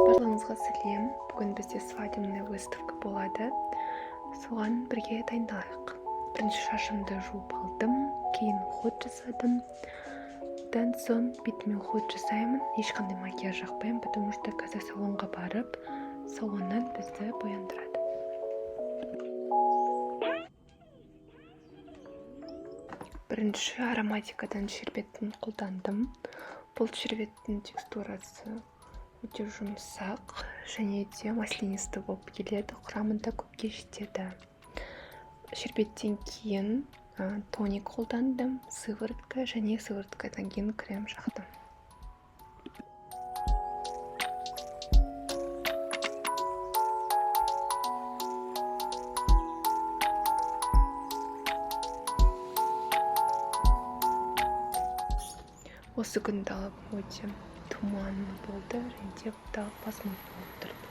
Барлығыңызға сәлем. Бүгін бізде свадебный выставка болады. Соған бірге дайындалайық. Бірінші шашымды жуып алдым, кейін уход жасадым. Одан соң бетіме уход жасаймын. Ешқандай макияж жақпаймын, потому что қазір салонға барып, салоннан бізді бояндырады. Бірінші ароматикадан шербетін қолдандым. Бұл шербеттің текстурасы өте жұмсақ және де маслянисті болып келеді, құрамында көпке жетеді. Шербеттен кейін тоник қолдандым, сыворотка және сывороткадан кейін крем жақтым. Осы күн далам өте тұманды болды, және де басым болып тұрды.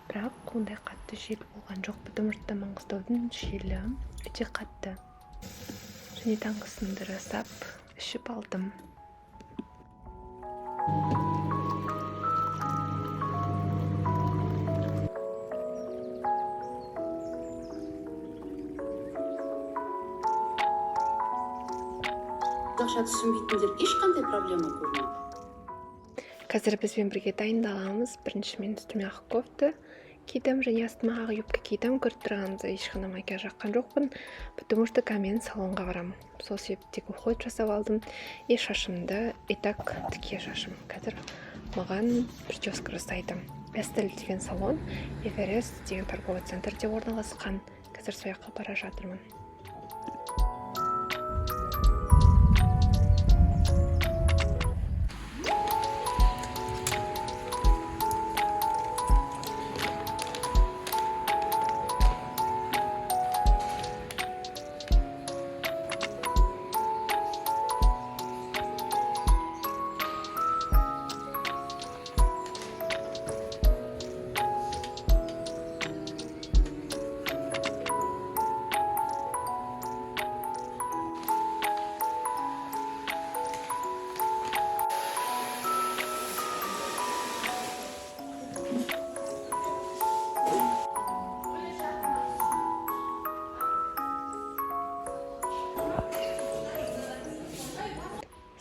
Бірақ ондай қатты жел болған жоқ, потому что Маңғыстаудың желі өте қатты. Және таңғысымды жасап, ішіп алдым. Ақша түсінбейтіндер ешқандай проблема көрмейді. Қазір бізбен бірге дайындаламыз. Бірінші мен үстіме ақ кофта кидім және астыма ақ юбка кидім. Көріп тұрғанымызда ешқандай макияж жаққан жоқпын, потому что мен салонға барамын. Сол себептен уход жасап алдым. И шашымды итак тіке шашым. Қазір маған прическа жасайды. Эстель деген салон, Эверест деген торговый центрде орналасқан. Қазір сол жаққа бара жатырмын.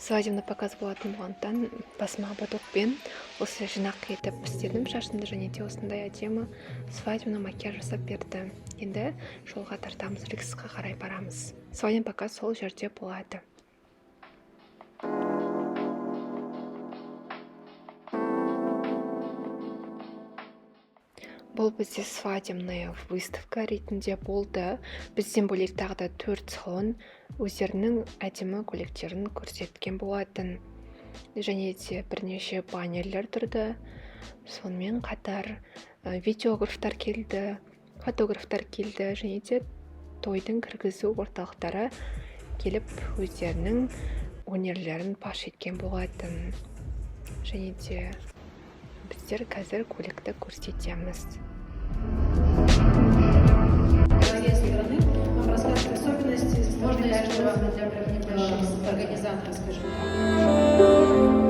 Свадебный показ болатын болғандықтан басыма ободокпен осы жинақ етіп істедім шашымды, және де осындай әдемі свадебный макияж жасап берді. Енді жолға тартамыз, Риксқа қарай барамыз. Свадебный показ сол жерде болады. Бұл бізде свадебная выставка ретінде болды. Бізден бөлек тағы да 4 салон өздерінің әдемі көйлектерін көрсеткен болатын. Және де бірнеше баннерлер тұрды. Сонымен қатар видеографтар келді, фотографтар келді, және де тойдың кіргізу орталықтары келіп өздерінің өнерлерін паш еткен болатын. Және де біздер қазір көйлекті көрсетеміз. Можно я для организатора скажу?